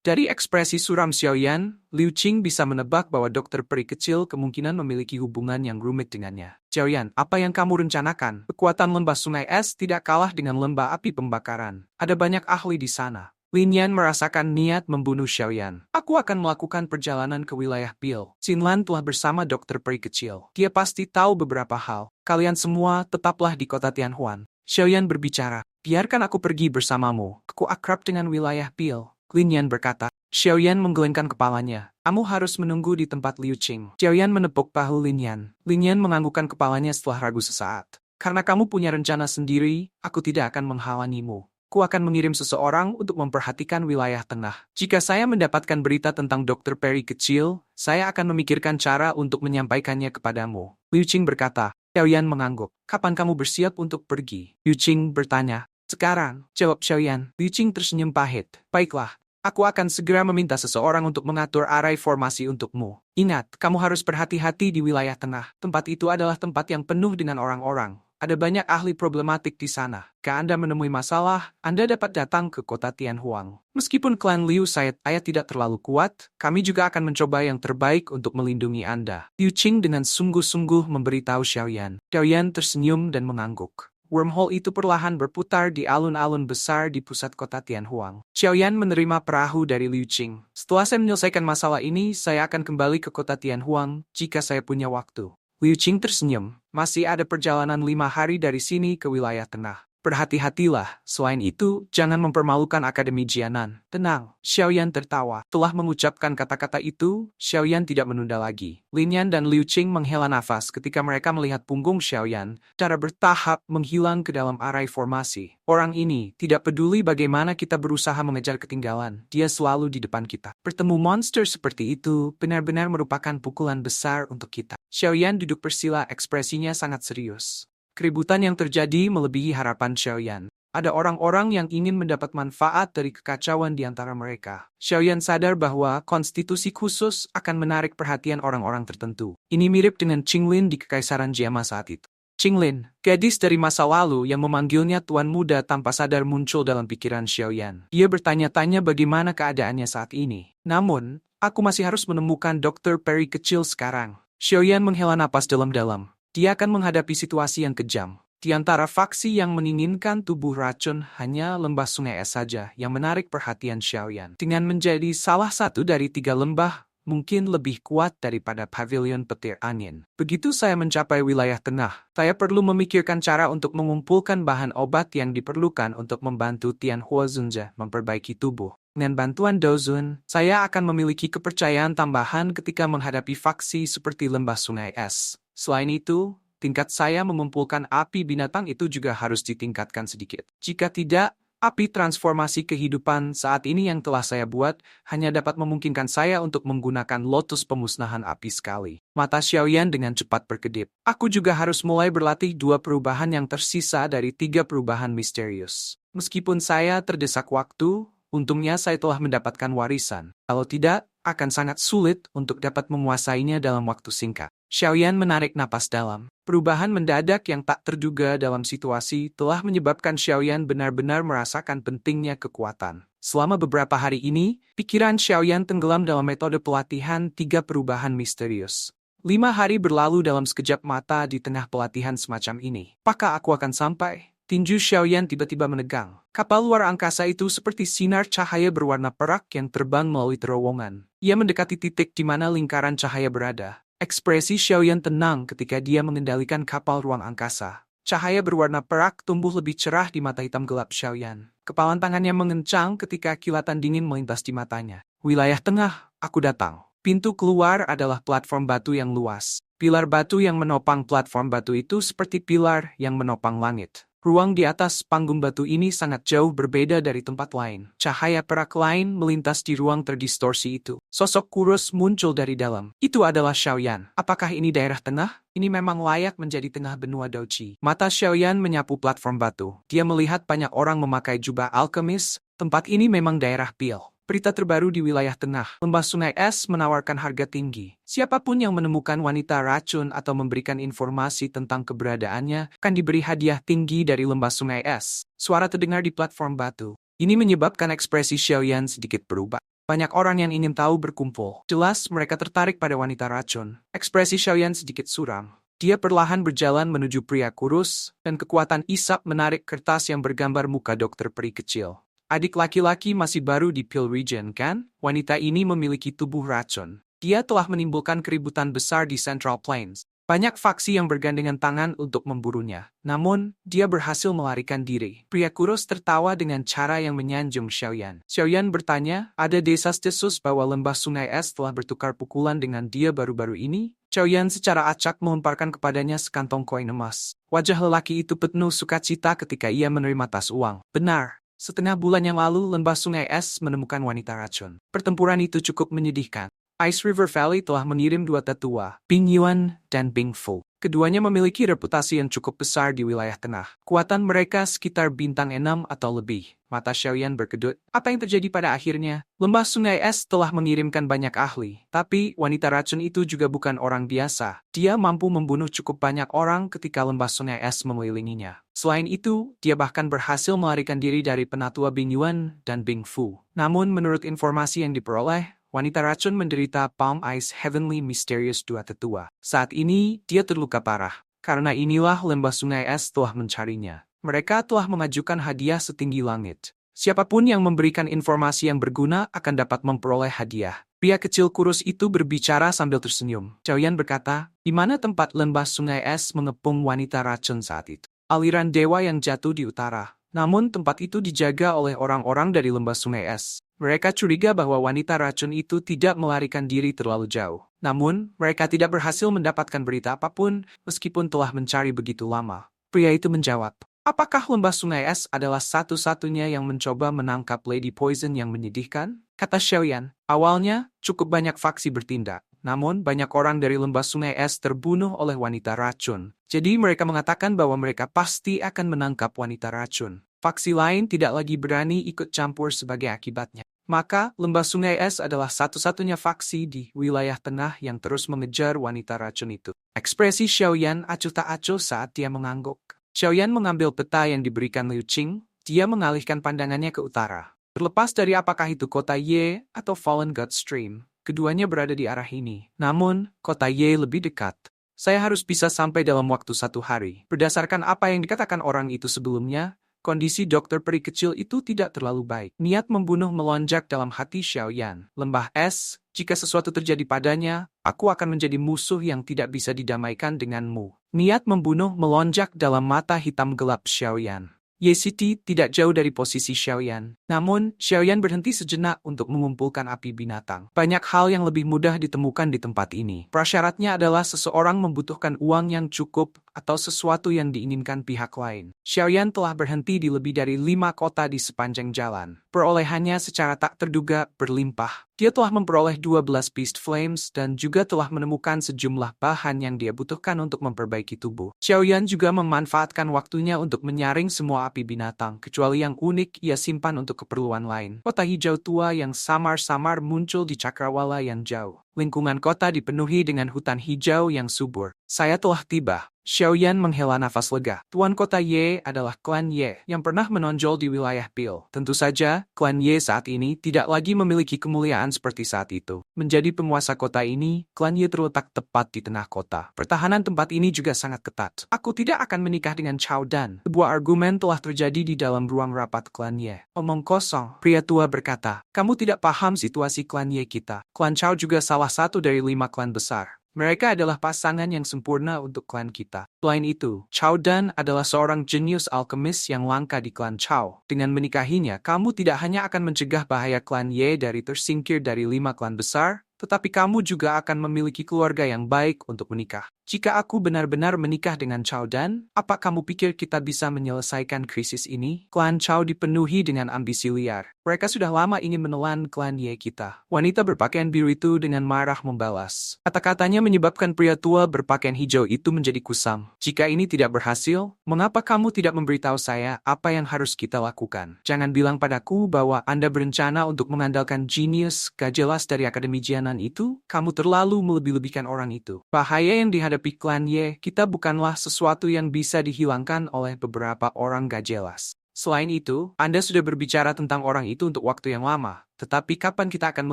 Dari ekspresi suram Xiaoyan, Liu Qing bisa menebak bahwa dokter peri kecil kemungkinan memiliki hubungan yang rumit dengannya. Xiaoyan, apa yang kamu rencanakan? Kekuatan lembah sungai es tidak kalah dengan lembah api pembakaran. Ada banyak ahli di sana. Lin Yan merasakan niat membunuh Xiaoyan. Aku akan melakukan perjalanan ke wilayah Pil. Xinlan telah bersama dokter peri kecil. Dia pasti tahu beberapa hal. Kalian semua tetaplah di kota Tianhuan. Xiaoyan berbicara. Biarkan aku pergi bersamamu. Aku akrab dengan wilayah Pil. Lin Yan berkata. Xiaoyan menggelengkan kepalanya. Kamu harus menunggu di tempat Liu Qing. Xiaoyan menepuk bahu Lin Yan. Lin Yan menganggukkan kepalanya setelah ragu sesaat. Karena kamu punya rencana sendiri, aku tidak akan menghalangimu. Aku akan mengirim seseorang untuk memperhatikan wilayah tengah. Jika saya mendapatkan berita tentang dokter peri kecil, saya akan memikirkan cara untuk menyampaikannya kepadamu. Liu Qing berkata. Xiaoyan mengangguk. Kapan kamu bersiap untuk pergi? Liu Qing bertanya. Sekarang, jawab Xiaoyan. Liu Qing tersenyum pahit. Baiklah. Aku akan segera meminta seseorang untuk mengatur arai formasi untukmu. Ingat, kamu harus berhati-hati di wilayah tengah. Tempat itu adalah tempat yang penuh dengan orang-orang. Ada banyak ahli problematik di sana. Jika Anda menemui masalah, Anda dapat datang ke kota Tianhuang. Meskipun klan Liu saya tidak terlalu kuat, kami juga akan mencoba yang terbaik untuk melindungi Anda. Liu Qing dengan sungguh-sungguh memberitahu Xiaoyan. Xiaoyan tersenyum dan mengangguk. Wormhole itu perlahan berputar di alun-alun besar di pusat kota Tianhuang. Xiaoyan menerima perahu dari Liu Qing. Setelah saya menyelesaikan masalah ini, saya akan kembali ke kota Tianhuang jika saya punya waktu. Liu Qing tersenyum. Masih ada perjalanan 5 hari dari sini ke wilayah tengah. Berhati-hatilah. Selain itu, jangan mempermalukan Akademi Jianan. Tenang. Xiaoyan tertawa. Telah mengucapkan kata-kata itu, Xiaoyan tidak menunda lagi. Lin Yan dan Liu Qing menghela nafas ketika mereka melihat punggung Xiaoyan secara bertahap menghilang ke dalam arai formasi. Orang ini tidak peduli bagaimana kita berusaha mengejar ketinggalan. Dia selalu di depan kita. Bertemu monster seperti itu benar-benar merupakan pukulan besar untuk kita. Xiaoyan duduk bersila, ekspresinya sangat serius. Keributan yang terjadi melebihi harapan Xiaoyan. Ada orang-orang yang ingin mendapat manfaat dari kekacauan di antara mereka. Xiaoyan sadar bahwa konstitusi khusus akan menarik perhatian orang-orang tertentu. Ini mirip dengan Qinglin di Kekaisaran Jiama saat itu. Qinglin, gadis dari masa lalu yang memanggilnya Tuan Muda tanpa sadar muncul dalam pikiran Xiaoyan. Dia bertanya-tanya bagaimana keadaannya saat ini. Namun, aku masih harus menemukan dokter peri kecil sekarang. Xiaoyan menghela napas dalam-dalam. Dia akan menghadapi situasi yang kejam. Di antara faksi yang menginginkan tubuh racun, hanya lembah sungai es saja yang menarik perhatian Xiaoyan. Dengan menjadi salah satu dari 3 lembah, mungkin lebih kuat daripada pavilion petir angin. Begitu saya mencapai wilayah tengah, saya perlu memikirkan cara untuk mengumpulkan bahan obat yang diperlukan untuk membantu Tianhua Zunja memperbaiki tubuh. Dengan bantuan Dozun, saya akan memiliki kepercayaan tambahan ketika menghadapi faksi seperti lembah sungai es. Selain itu, tingkat saya mengumpulkan api binatang itu juga harus ditingkatkan sedikit. Jika tidak, api transformasi kehidupan saat ini yang telah saya buat hanya dapat memungkinkan saya untuk menggunakan lotus pemusnahan api sekali. Mata Xiaoyan dengan cepat berkedip. Aku juga harus mulai berlatih 2 perubahan yang tersisa dari 3 perubahan misterius. Meskipun saya terdesak waktu, untungnya saya telah mendapatkan warisan. Kalau tidak, akan sangat sulit untuk dapat menguasainya dalam waktu singkat. Xiaoyan menarik napas dalam. Perubahan mendadak yang tak terduga dalam situasi telah menyebabkan Xiaoyan benar-benar merasakan pentingnya kekuatan. Selama beberapa hari ini, pikiran Xiaoyan tenggelam dalam metode pelatihan 3 perubahan misterius. 5 hari berlalu dalam sekejap mata di tengah pelatihan semacam ini. Apakah aku akan sampai? Tinju Xiaoyan tiba-tiba menegang. Kapal luar angkasa itu seperti sinar cahaya berwarna perak yang terbang melalui terowongan. Ia mendekati titik di mana lingkaran cahaya berada. Ekspresi Xiaoyan tenang ketika dia mengendalikan kapal ruang angkasa. Cahaya berwarna perak tumbuh lebih cerah di mata hitam gelap Xiaoyan. Kepalan tangannya mengencang ketika kilatan dingin melintas di matanya. Wilayah tengah, aku datang. Pintu keluar adalah platform batu yang luas. Pilar batu yang menopang platform batu itu seperti pilar yang menopang langit. Ruang di atas panggung batu ini sangat jauh berbeda dari tempat lain. Cahaya perak lain melintas di ruang terdistorsi itu. Sosok kurus muncul dari dalam. Itu adalah Xiaoyan. Apakah ini daerah tengah? Ini memang layak menjadi tengah benua Douchi. Mata Xiaoyan menyapu platform batu. Dia melihat banyak orang memakai jubah alkemis. Tempat ini memang daerah Pil. Berita terbaru di wilayah tengah. Lembah sungai es menawarkan harga tinggi. Siapapun yang menemukan wanita racun atau memberikan informasi tentang keberadaannya akan diberi hadiah tinggi dari lembah sungai es. Suara terdengar di platform batu. Ini menyebabkan ekspresi Xiaoyan sedikit berubah. Banyak orang yang ingin tahu berkumpul. Jelas mereka tertarik pada wanita racun. Ekspresi Xiaoyan sedikit suram. Dia perlahan berjalan menuju pria kurus, dan kekuatan isap menarik kertas yang bergambar muka dokter peri kecil. Adik laki-laki masih baru di Peel Region, kan? Wanita ini memiliki tubuh racun. Dia telah menimbulkan keributan besar di Central Plains. Banyak faksi yang bergandengan tangan untuk memburunya. Namun, dia berhasil melarikan diri. Pria kurus tertawa dengan cara yang menyanjung Xiaoyan. Xiaoyan bertanya, ada desas-desus bahwa lembah sungai es telah bertukar pukulan dengan dia baru-baru ini? Xiaoyan secara acak melemparkan kepadanya sekantong koin emas. Wajah lelaki itu penuh sukacita ketika ia menerima tas uang. Benar. Setengah bulan yang lalu, lembah sungai es menemukan wanita racun. Pertempuran itu cukup menyedihkan. Ice River Valley telah mengirim dua tetua, Bing Yuan dan Bing Fu. Keduanya memiliki reputasi yang cukup besar di wilayah tengah. Kuatan mereka sekitar bintang 6 atau lebih. Mata Xiaoyan berkedut. Apa yang terjadi pada akhirnya? Lembah sungai es telah mengirimkan banyak ahli. Tapi wanita racun itu juga bukan orang biasa. Dia mampu membunuh cukup banyak orang ketika lembah sungai es mengelilinginya. Selain itu, dia bahkan berhasil melarikan diri dari penatua Bing Yuan dan Bing Fu. Namun menurut informasi yang diperoleh, wanita racun menderita Palm Ice Heavenly Mysterious dua tetua. Saat ini, dia terluka parah. Karena inilah lembah sungai es telah mencarinya. Mereka telah mengajukan hadiah setinggi langit. Siapapun yang memberikan informasi yang berguna akan dapat memperoleh hadiah. Pria kecil kurus itu berbicara sambil tersenyum. Xiaoyan berkata, di mana tempat lembah sungai es mengepung wanita racun saat itu? Aliran dewa yang jatuh di utara. Namun tempat itu dijaga oleh orang-orang dari lembah sungai es. Mereka curiga bahwa wanita racun itu tidak melarikan diri terlalu jauh. Namun, mereka tidak berhasil mendapatkan berita apapun meskipun telah mencari begitu lama. Pria itu menjawab, apakah lembah sungai es adalah satu-satunya yang mencoba menangkap Lady Poison yang menyedihkan? Kata Xiaoyan, awalnya cukup banyak faksi bertindak. Namun, banyak orang dari lembah sungai es terbunuh oleh wanita racun. Jadi mereka mengatakan bahwa mereka pasti akan menangkap wanita racun. Faksi lain tidak lagi berani ikut campur sebagai akibatnya. Maka, lembah sungai es adalah satu-satunya faksi di wilayah tengah yang terus mengejar wanita racun itu. Ekspresi Xiaoyan acuh tak acuh saat dia mengangguk. Xiaoyan mengambil peta yang diberikan Liu Qing, dia mengalihkan pandangannya ke utara. Terlepas dari apakah itu kota Ye atau Fallen God Stream, keduanya berada di arah ini. Namun, kota Ye lebih dekat. Saya harus bisa sampai dalam waktu 1 hari. Berdasarkan apa yang dikatakan orang itu sebelumnya, kondisi dokter peri kecil itu tidak terlalu baik. Niat membunuh melonjak dalam hati Xiaoyan. Lembah es, jika sesuatu terjadi padanya, aku akan menjadi musuh yang tidak bisa didamaikan denganmu. Niat membunuh melonjak dalam mata hitam gelap Xiaoyan. Ye City tidak jauh dari posisi Xiaoyan. Namun, Xiaoyan berhenti sejenak untuk mengumpulkan api binatang. Banyak hal yang lebih mudah ditemukan di tempat ini. Prasyaratnya adalah seseorang membutuhkan uang yang cukup atau sesuatu yang diinginkan pihak lain. Xiaoyan telah berhenti di lebih dari 5 kota di sepanjang jalan. Perolehannya secara tak terduga berlimpah. Dia telah memperoleh 12 Beast Flames dan juga telah menemukan sejumlah bahan yang dia butuhkan untuk memperbaiki tubuh. Xiaoyan juga memanfaatkan waktunya untuk menyaring semua api binatang, kecuali yang unik ia simpan untuk keperluan lain. Kota hijau tua yang samar-samar muncul di cakrawala yang jauh. Lingkungan kota dipenuhi dengan hutan hijau yang subur. Saya telah tiba. Xiaoyan menghela nafas lega. Tuan kota Ye adalah klan Ye yang pernah menonjol di wilayah Peel. Tentu saja, klan Ye saat ini tidak lagi memiliki kemuliaan seperti saat itu. Menjadi penguasa kota ini, klan Ye terletak tepat di tengah kota. Pertahanan tempat ini juga sangat ketat. Aku tidak akan menikah dengan Chao Dan. Sebuah argumen telah terjadi di dalam ruang rapat klan Ye. Omong kosong, pria tua berkata. Kamu tidak paham situasi klan Ye kita. Klan Chao juga salah satu dari 5 klan besar. Mereka adalah pasangan yang sempurna untuk klan kita. Selain itu, Chao Dan adalah seorang jenius alkemis yang langka di klan Chao. Dengan menikahinya, kamu tidak hanya akan mencegah bahaya klan Ye dari tersingkir dari 5 klan besar, tetapi kamu juga akan memiliki keluarga yang baik untuk menikah. Jika aku benar-benar menikah dengan Chao Dan, apa kamu pikir kita bisa menyelesaikan krisis ini? Klan Chao dipenuhi dengan ambisi liar. Mereka sudah lama ingin menelan klan Ye kita. Wanita berpakaian biru itu dengan marah membalas. Kata-katanya menyebabkan pria tua berpakaian hijau itu menjadi kusam. Jika ini tidak berhasil, mengapa kamu tidak memberitahu saya apa yang harus kita lakukan? Jangan bilang padaku bahwa Anda berencana untuk mengandalkan jenius gak jelas dari Akademi Jianan itu. Kamu terlalu melebih-lebihkan orang itu. Bahaya yang dihadapi klan Ye kita bukanlah sesuatu yang bisa dihilangkan oleh beberapa orang gak jelas. Selain itu, Anda sudah berbicara tentang orang itu untuk waktu yang lama. Tetapi kapan kita akan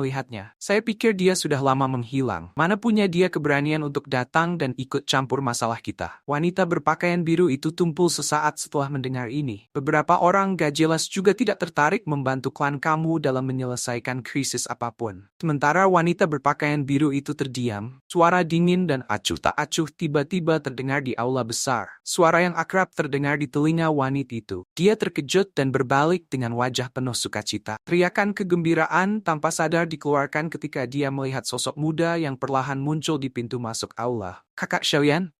melihatnya? Saya pikir dia sudah lama menghilang. Mana punya dia keberanian untuk datang dan ikut campur masalah kita. Wanita berpakaian biru itu tumpul sesaat setelah mendengar ini. Beberapa orang gak jelas juga tidak tertarik membantu klan kamu dalam menyelesaikan krisis apapun. Sementara wanita berpakaian biru itu terdiam, suara dingin dan acuh tak acuh tiba-tiba terdengar di aula besar. Suara yang akrab terdengar di telinga wanita itu. Dia terkejut dan berbalik dengan wajah penuh sukacita. Teriakan kegembiraan tanpa sadar dikeluarkan ketika dia melihat sosok muda yang perlahan muncul di pintu masuk aula. Kakak Xiaoyan,